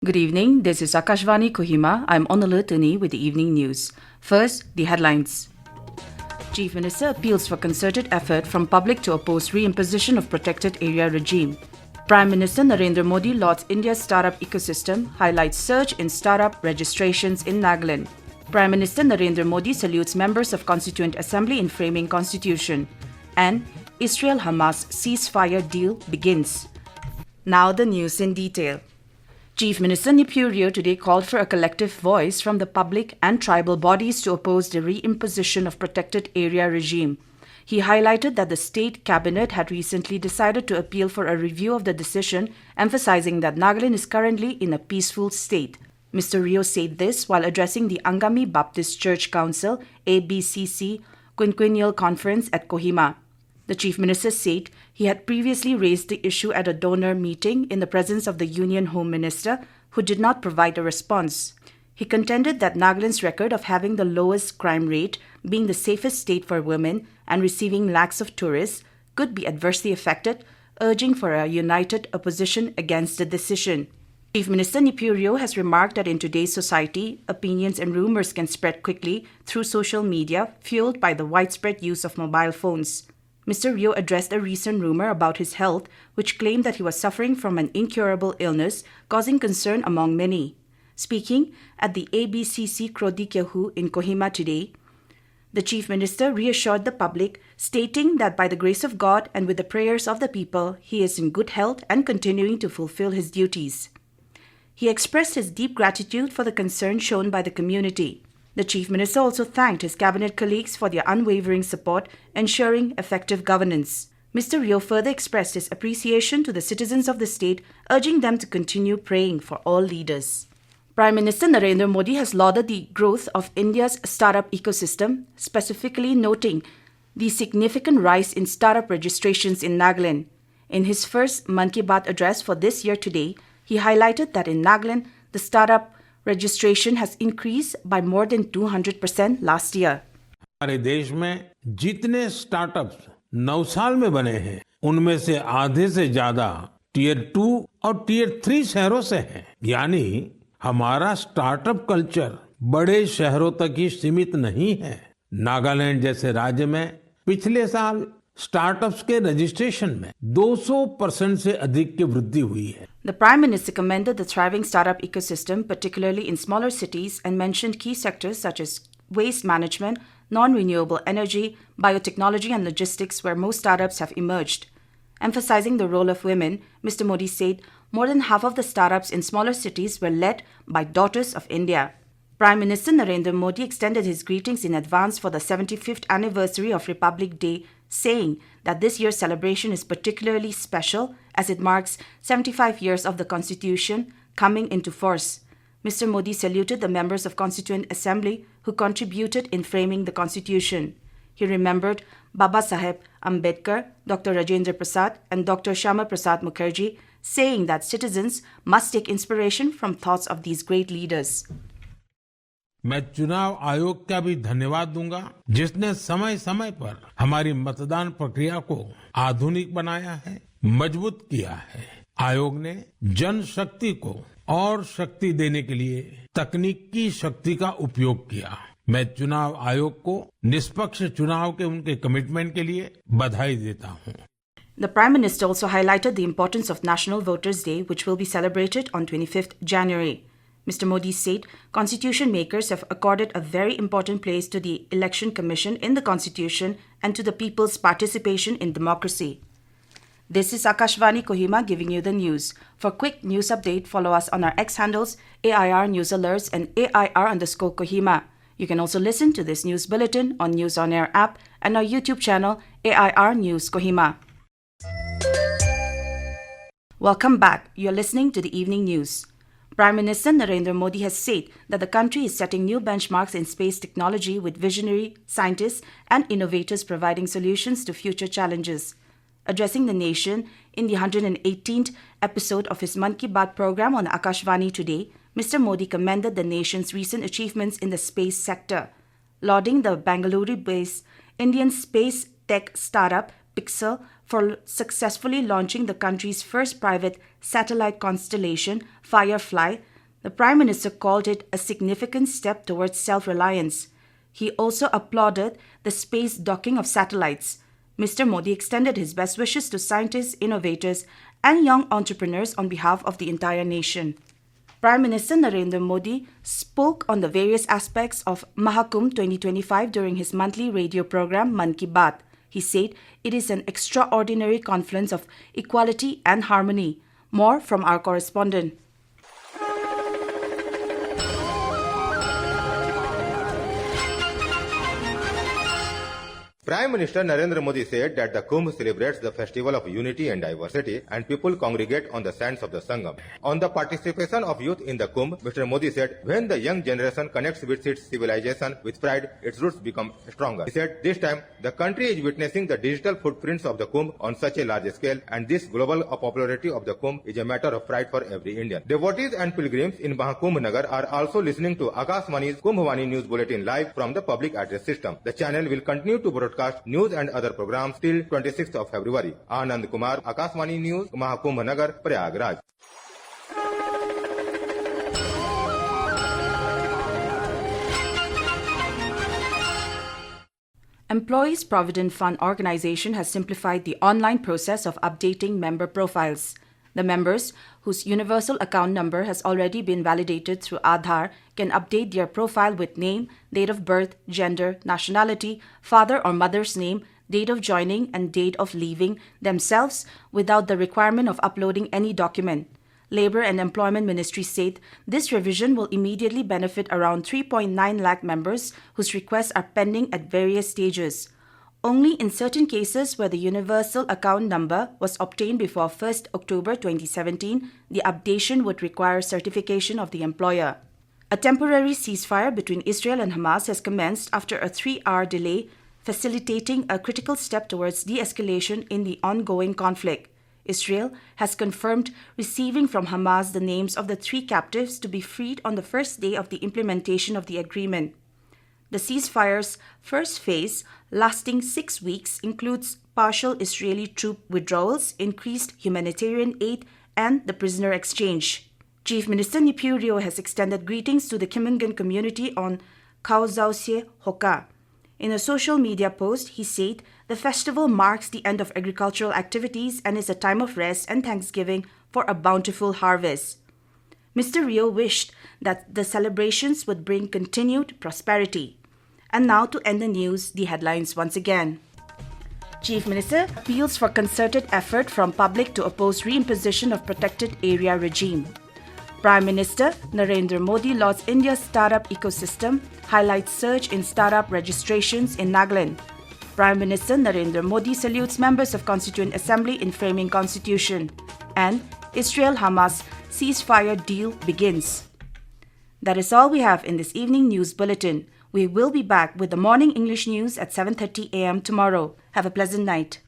Good evening, this is Akashvani Kohima. I'm Onalutuni with the evening news. First, the headlines. Chief Minister appeals for concerted effort from public to oppose reimposition of protected area regime. Prime Minister Narendra Modi lauds India's startup ecosystem, highlights surge in startup registrations in Nagaland. Prime Minister Narendra Modi salutes members of Constituent Assembly in framing constitution. And Israel-Hamas ceasefire deal begins. Now the news in detail. Chief Minister Neiphiu Rio today called for a collective voice from the public and tribal bodies to oppose the reimposition of protected area regime. He highlighted that the state cabinet had recently decided to appeal for a review of the decision, emphasizing that Nagaland is currently in a peaceful state. Mr. Rio said this while addressing the Angami Baptist Church Council ABCC quinquennial conference at Kohima. The Chief Minister said he had previously raised the issue at a donor meeting in the presence of the Union Home Minister, who did not provide a response. He contended that Nagaland's record of having the lowest crime rate, being the safest state for women, and receiving lakhs of tourists could be adversely affected, urging for a united opposition against the decision. Chief Minister Neiphiu Rio has remarked that in today's society, opinions and rumours can spread quickly through social media, fueled by the widespread use of mobile phones. Mr. Rio addressed a recent rumor about his health, which claimed that he was suffering from an incurable illness, causing concern among many. Speaking at the ABCC Krodikyahu in Kohima today, the Chief Minister reassured the public, stating that by the grace of God and with the prayers of the people, he is in good health and continuing to fulfill his duties. He expressed his deep gratitude for the concern shown by the community. The Chief Minister also thanked his cabinet colleagues for their unwavering support, ensuring effective governance. Mr. Rio further expressed his appreciation to the citizens of the state, urging them to continue praying for all leaders. Prime Minister Narendra Modi has lauded the growth of India's startup ecosystem, specifically noting the significant rise in startup registrations in Nagaland. In his first Mann Ki Baat address for this year today, he highlighted that in Nagaland, the startup registration has increased by more than 200% last year. हमारे देश में जितने startups 9 साल में बने हैं, उनमें से आधे से ज्यादा टियर 2 और टियर 3 शहरों से हैं। यानी हमारा स्टार्टअप कल्चर बड़े शहरों तक ही सीमित नहीं है। नागालैंड जैसे राज्य में पिछले साल स्टार्टअप्स के रजिस्ट्रेशन में 200% से अधिक की वृद्धि हुई है। The Prime Minister commended the thriving startup ecosystem, particularly in smaller cities, and mentioned key sectors such as waste management, non-renewable energy, biotechnology and logistics where most startups have emerged. Emphasizing the role of women, Mr. Modi said more than half of the startups in smaller cities were led by daughters of India. Prime Minister Narendra Modi extended his greetings in advance for the 75th anniversary of Republic Day, saying that this year's celebration is particularly special as it marks 75 years of the Constitution coming into force. Mr. Modi saluted the members of Constituent Assembly who contributed in framing the Constitution. He remembered Baba Saheb Ambedkar, Dr. Rajendra Prasad and Dr. Shyama Prasad Mukherjee, saying that citizens must take inspiration from thoughts of these great leaders. मैं चुनाव आयोग का भी धन्यवाद दूंगा, जिसने समय समय पर हमारी मतदान प्रक्रिया को आधुनिक बनाया है, मजबूत किया है। आयोग ने जनशक्ति को और शक्ति देने के लिए तकनीकी शक्ति का उपयोग किया। मैं चुनाव आयोग को निष्पक्ष चुनाव के उनके कमिटमेंट के लिए बधाई देता हूं। The Prime Minister also highlighted the importance of National Voters' Day, which will be celebrated on 25th January. Mr. Modi said constitution makers have accorded a very important place to the Election Commission in the Constitution and to the people's participation in democracy. This is Akashvani Kohima giving you the news. For quick news update, follow us on our X handles, AIR News Alerts and AIR_Kohima. You can also listen to this news bulletin on News On Air app and our YouTube channel, AIR News Kohima. Welcome back. You're listening to the evening news. Prime Minister Narendra Modi has said that the country is setting new benchmarks in space technology with visionary scientists and innovators providing solutions to future challenges. Addressing the nation in the 118th episode of his Mann Ki Baat program on Akashvani today, Mr. Modi commended the nation's recent achievements in the space sector, lauding the Bangalore-based Indian space tech startup Pixel for successfully launching the country's first private satellite constellation, Firefly, The Prime Minister called it a significant step towards self-reliance. He also applauded the space docking of satellites. Mr. Modi extended his best wishes to scientists, innovators, and young entrepreneurs on behalf of the entire nation. Prime Minister Narendra Modi spoke on the various aspects of Mahakumbh 2025 during his monthly radio program Mann Ki Baat. He said it is an extraordinary confluence of equality and harmony. More from our correspondent. Prime Minister Narendra Modi said that the Kumbh celebrates the festival of unity and diversity and people congregate on the sands of the Sangam. On the participation of youth in the Kumbh, Mr. Modi said, when the young generation connects with its civilization with pride, its roots become stronger. He said, this time, the country is witnessing the digital footprints of the Kumbh on such a large scale, and this global popularity of the Kumbh is a matter of pride for every Indian. Devotees and pilgrims in Mahakumbh Nagar are also listening to Akashvani's Kumbhwani News Bulletin live from the public address system. The channel will continue to broadcast news and other programs till 26th of February. Anand Kumar, Akashvani News, Mahakumbh Nagar, Prayagraj. Employees Provident Fund Organization has simplified the online process of updating member profiles. The members, whose universal account number has already been validated through Aadhaar, can update their profile with name, date of birth, gender, nationality, father or mother's name, date of joining and date of leaving themselves without the requirement of uploading any document. Labour and Employment Ministry said this revision will immediately benefit around 3.9 lakh members whose requests are pending at various stages. Only in certain cases where the universal account number was obtained before 1st October 2017, the updation would require certification of the employer. A temporary ceasefire between Israel and Hamas has commenced after a 3-hour delay, facilitating a critical step towards de-escalation in the ongoing conflict. Israel has confirmed receiving from Hamas the names of the 3 captives to be freed on the first day of the implementation of the agreement. The ceasefire's first phase, lasting 6 weeks, includes partial Israeli troop withdrawals, increased humanitarian aid, and the prisoner exchange. Chief Minister Neiphiu Rio has extended greetings to the Kimingan community on Kaozausie Hoka. In a social media post, he said the festival marks the end of agricultural activities and is a time of rest and thanksgiving for a bountiful harvest. Mr. Rio wished that the celebrations would bring continued prosperity. And now to end the news, the headlines once again. Chief Minister appeals for concerted effort from public to oppose reimposition of protected area regime. Prime Minister Narendra Modi lauds India's startup ecosystem, highlights surge in startup registrations in Nagaland. Prime Minister Narendra Modi salutes members of Constituent Assembly in framing constitution. And Israel-Hamas ceasefire deal begins. That is all we have in this evening news bulletin. We will be back with the morning English news at 7:30 a.m. tomorrow. Have a pleasant night.